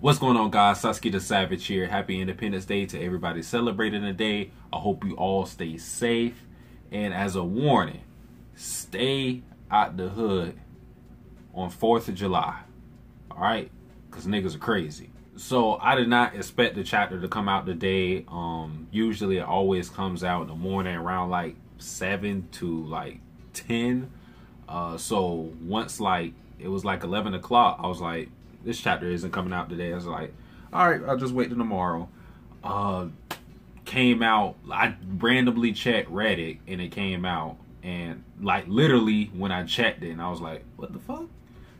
What's going on, guys? Satsuki the Savage here. Happy Independence Day to everybody celebrating the day. I hope you all stay safe. And as a warning, stay out the hood on 4th of July. Alright? Because niggas are crazy. So I did not expect the chapter to come out today. Usually it always comes out in the morning around like 7 to like 10. So once like it was like 11 o'clock, I was like, this chapter isn't coming out today. I was like, all right, I'll just wait till tomorrow. Came out, I randomly checked Reddit and it came out, and like literally when I checked it, and I was like, what the fuck?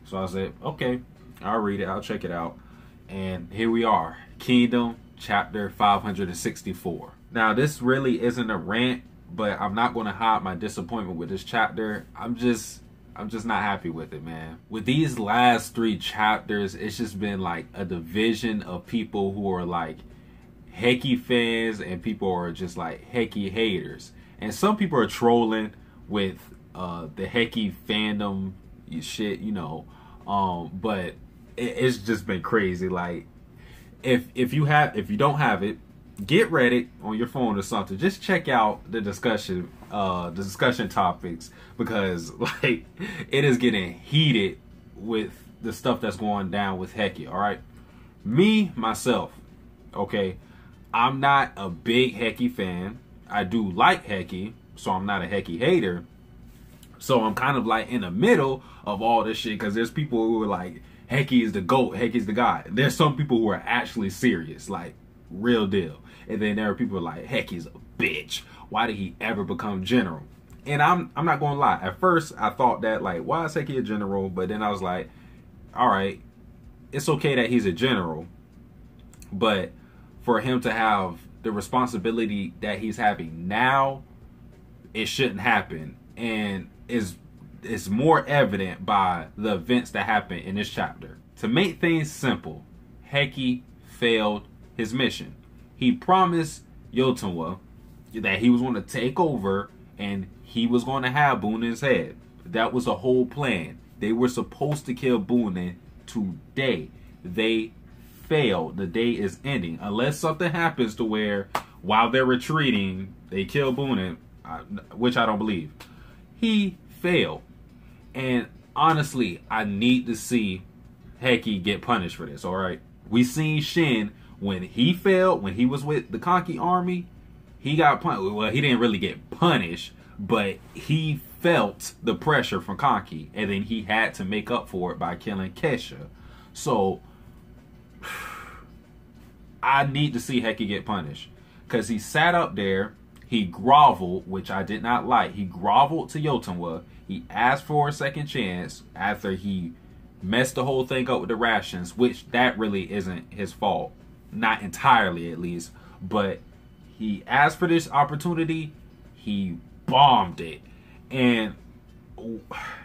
So I said, okay, I'll read it, I'll check it out. And here we are, Kingdom chapter 564. Now this really isn't a rant, but I'm not going to hide my disappointment with this chapter. I'm just not happy with it, man. With these last 3 chapters, it's just been like a division of people who are like Heki fans and people are just like Heki haters. And some people are trolling with the Heki fandom shit, you know. But it's just been crazy. Like if you don't have it, get Reddit on your phone or something. Just check out the discussion topics, because like it is getting heated with the stuff that's going down with Heki. All right, myself, okay, I'm not a big Heki fan. I do like Heki, so I'm not a Heki hater. So I'm kind of like in the middle of all this shit, because there's people who are like, Heki is the GOAT, Heki's the god. There's some people who are actually serious, like real deal. And then there are people like, Heki's a bitch. Why did he ever become general? And I'm not gonna lie. At first, I thought that, like, why is Heki a general? But then I was like, all right, it's okay that he's a general, but for him to have the responsibility that he's having now, it shouldn't happen. And it's more evident by the events that happen in this chapter. To make things simple, Heki failed his mission. He promised Yotunwa that he was going to take over and he was going to have Bunen's head. That was the whole plan. They were supposed to kill Bunen today. They failed. The day is ending. Unless something happens to where while they're retreating, they kill Bunen, which I don't believe. He failed. And honestly, I need to see Heki get punished for this, alright? We seen Shin, when he failed, when he was with the Kanki army, he got punished. Well, he didn't really get punished, but he felt the pressure from Kanki, and then he had to make up for it by killing Kesha. So, I need to see Heki get punished, because he sat up there, he groveled, which I did not like. He groveled to Yotunwa. He asked for a second chance after he messed the whole thing up with the rations, which that really isn't his fault. Not entirely, at least. But he asked for this opportunity. He bombed it. And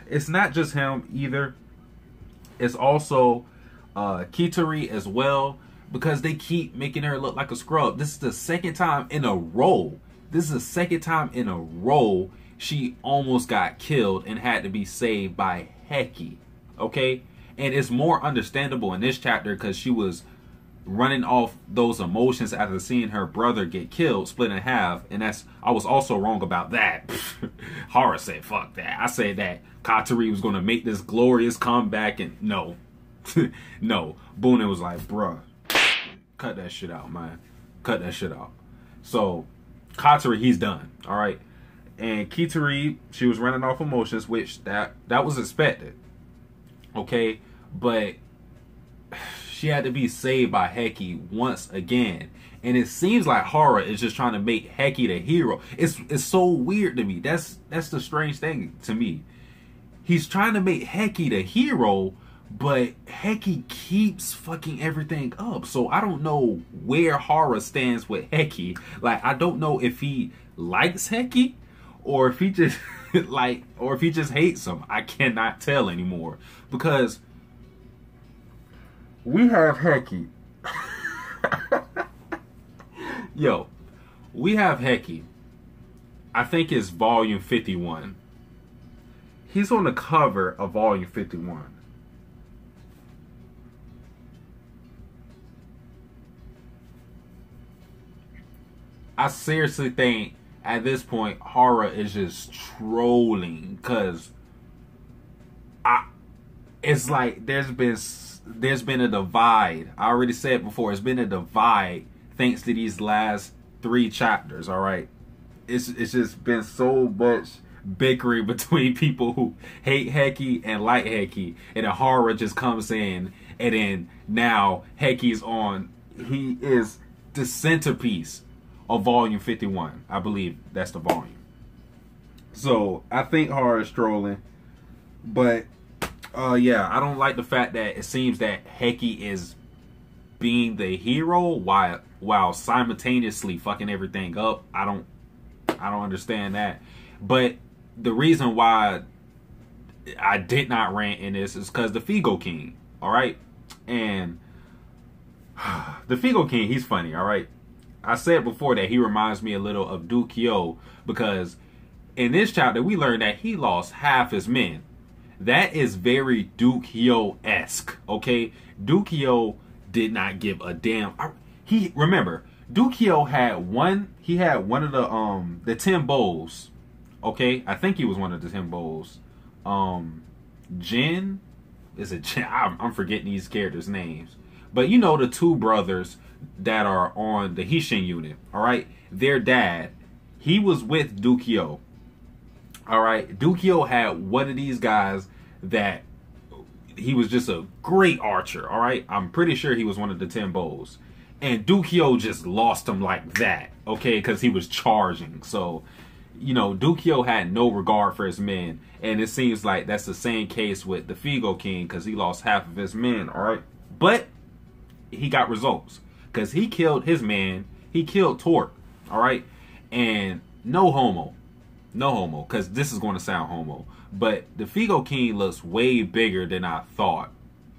it's not just him either. It's also Kitari as well, because they keep making her look like a scrub. This is the second time in a row. She almost got killed and had to be saved by Heki. Okay? And it's more understandable in this chapter because she was running off those emotions after seeing her brother get killed, split in half. And I was also wrong about that. Hara said, fuck that. I said that Katari was going to make this glorious comeback, and no. No. Bunen was like, bruh, cut that shit out, man. Cut that shit out. So, Katari, he's done. All right. And Kitari, she was running off emotions, which that was expected. Okay. But she had to be saved by Heki once again. And it seems like Hara is just trying to make Heki the hero. It's so weird to me. That's the strange thing to me. He's trying to make Heki the hero, but Heki keeps fucking everything up. So I don't know where Hara stands with Heki. Like, I don't know if he likes Heki or if he just or if he just hates him. I cannot tell anymore, because we have Heki. Yo, we have Heki. I think it's volume 51. He's on the cover of volume 51. I seriously think at this point Hara is just trolling, because it's like there's been a divide. I already said before, it's been a divide thanks to these last 3 chapters. All right, it's just been so much bickering between people who hate Heki and like Heki, and then Hara just comes in, and then now Heki's on. He is the centerpiece of volume 51. I believe that's the volume. So I think Hara is trolling, but yeah, I don't like the fact that it seems that Heki is being the hero while simultaneously fucking everything up. I don't understand that. But the reason why I did not rant in this is because the Figo King, all right? And the Figo King, he's funny, all right? I said before that he reminds me a little of Dukyo, because in this chapter we learned that he lost half his men. That is very Dukyo-esque, okay? Dukyo did not give a damn. Remember, Dukyo had one of the 10 bowls. Okay, I think he was one of the 10 bowls. Jin, is it Jin? I'm forgetting these characters' names. But you know the 2 brothers that are on the Hishin unit, all right? Their dad, he was with Dukyo. All right, Dukyo had one of these guys that he was just a great archer, all right? I'm pretty sure he was one of the 10 bowls. And Dukyo just lost him like that, okay? Because he was charging. So, you know, Dukyo had no regard for his men. And it seems like that's the same case with the Figo King, because he lost half of his men, all right? But he got results, because he killed his man. He killed Torque, all right? And no homo, because this is going to sound homo. But the Figo King looks way bigger than I thought.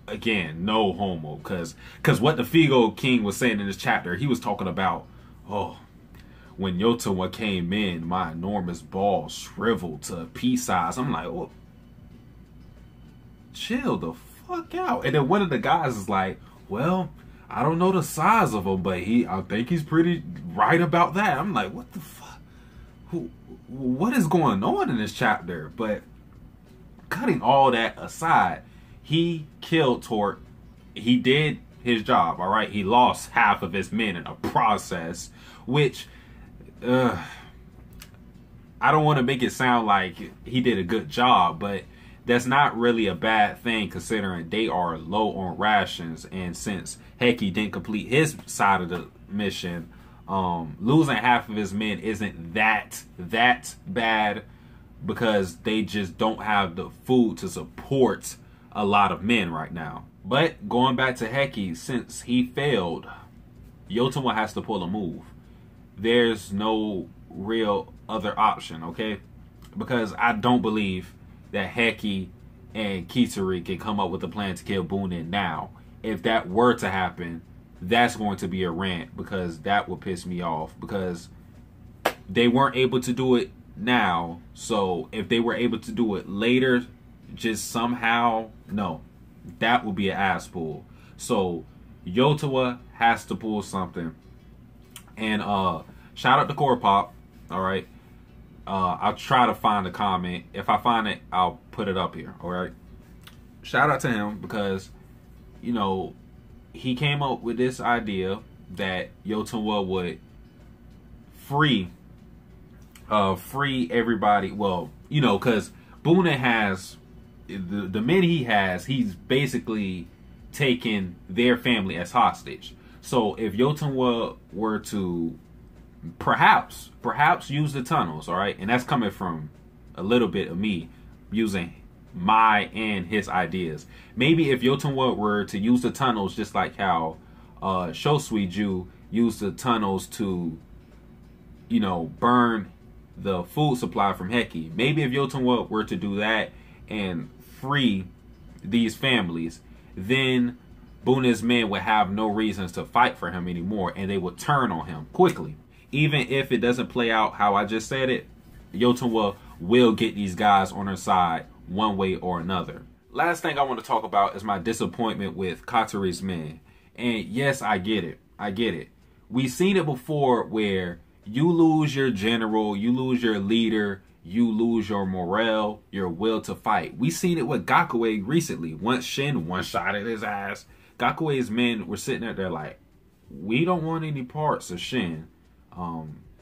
Again, no homo, because what the Figo King was saying in this chapter, he was talking about, oh, when Yotawa came in, my enormous ball shriveled to pea size. I'm like, oh, chill the fuck out. And then one of the guys is like, well, I don't know the size of him, but I think he's pretty right about that. I'm like, what the fuck? What is going on in this chapter? But cutting all that aside, he killed Torque. He did his job, all right? He lost half of his men in a process, which I don't want to make it sound like he did a good job, but that's not really a bad thing considering they are low on rations. And since Heki didn't complete his side of the mission, losing half of his men isn't that bad, because they just don't have the food to support a lot of men right now. But going back to Heki, since he failed, Yotawa has to pull a move. There's no real other option, okay? Because I don't believe that Heki and Kitori can come up with a plan to kill Bunin now. If that were to happen, that's going to be a rant, because that would piss me off, because they weren't able to do it now. So if they were able to do it later, just somehow, no, that would be an ass pull. So Yotawa has to pull something. And shout out to Core Pop, all right? I'll try to find a comment. If I find it, I'll put it up here, all right? Shout out to him, because, you know, he came up with this idea that Yotawa would free everybody. Well, you know, because Bunin has the men he has, he's basically taken their family as hostage. So if Yotawa were to perhaps use the tunnels, all right, and that's coming from a little bit of me using my and his ideas. Maybe if Yotawa were to use the tunnels just like how Shosuiju used the tunnels to, you know, burn the food supply from Heki. Maybe if Yotawa were to do that and free these families, then Bunin's men would have no reasons to fight for him anymore, and they would turn on him quickly. Even if it doesn't play out how I just said it, Yotawa will get these guys on her side one way or another. Last thing I want to talk about is my disappointment with Katori's men. And yes, I get it. We've seen it before where you lose your general, you lose your leader, you lose your morale, your will to fight. We seen it with Gakue recently. Once Shin one-shotted his ass, Gakue's men were sitting there like, we don't want any parts of Shin.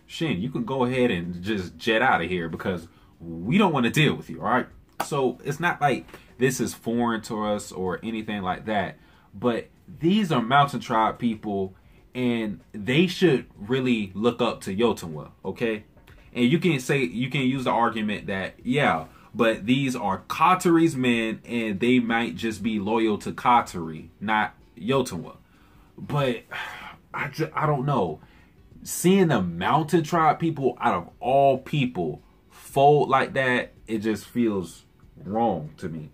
Shin, you can go ahead and just jet out of here because we don't want to deal with you, all right? So it's not like this is foreign to us or anything like that, but these are Mountain Tribe people, and they should really look up to Yotunwa, okay? And you can use the argument that, yeah, but these are Katari's men, and they might just be loyal to Katari, not Yotunwa. But I don't know. Seeing the Mountain Tribe people, out of all people, fold like that, it just feels wrong to me.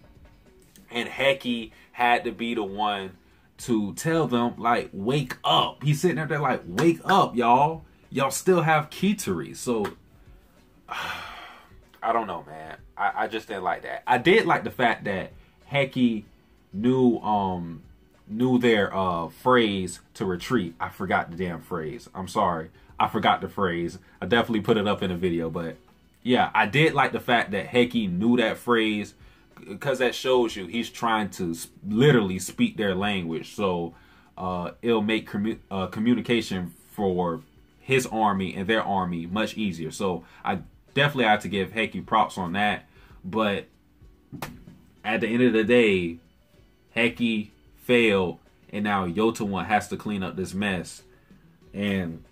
And Heki had to be the one to tell them, like, wake up. He's sitting there like, wake up, y'all. Y'all still have Kitari. So, I don't know, man. I just didn't like that. I did like the fact that Heki knew their phrase to retreat. I forgot the damn phrase. I'm sorry. I forgot the phrase. I definitely put it up in the video, but yeah, I did like the fact that Heki knew that phrase, because that shows you he's trying to literally speak their language. So it'll make communication for his army and their army much easier. So I definitely have to give Heki props on that. But at the end of the day, Heki failed, and now Yotunwa has to clean up this mess. And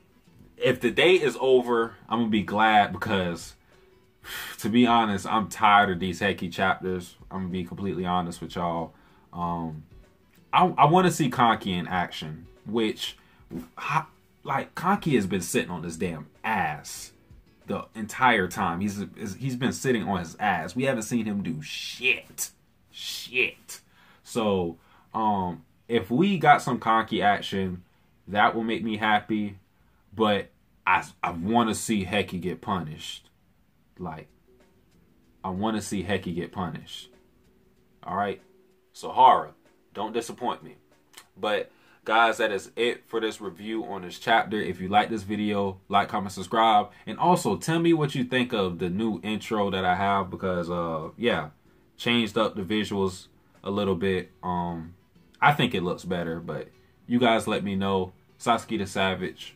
if the day is over, I'm gonna be glad, because to be honest, I'm tired of these Heki chapters. I'm gonna be completely honest with y'all. I want to see Kanki in action, which, like, Kanki has been sitting on his damn ass the entire time. He's been sitting on his ass. We haven't seen him do shit. So if we got some Kanki action, that will make me happy. But I want to see Heki get punished. Like, I want to see Heki get punished. Alright? So, Hara, don't disappoint me. But, guys, that is it for this review on this chapter. If you like this video, like, comment, subscribe. And also, tell me what you think of the new intro that I have. Because, yeah, changed up the visuals a little bit. I think it looks better. But you guys let me know. Satsuki the Savage.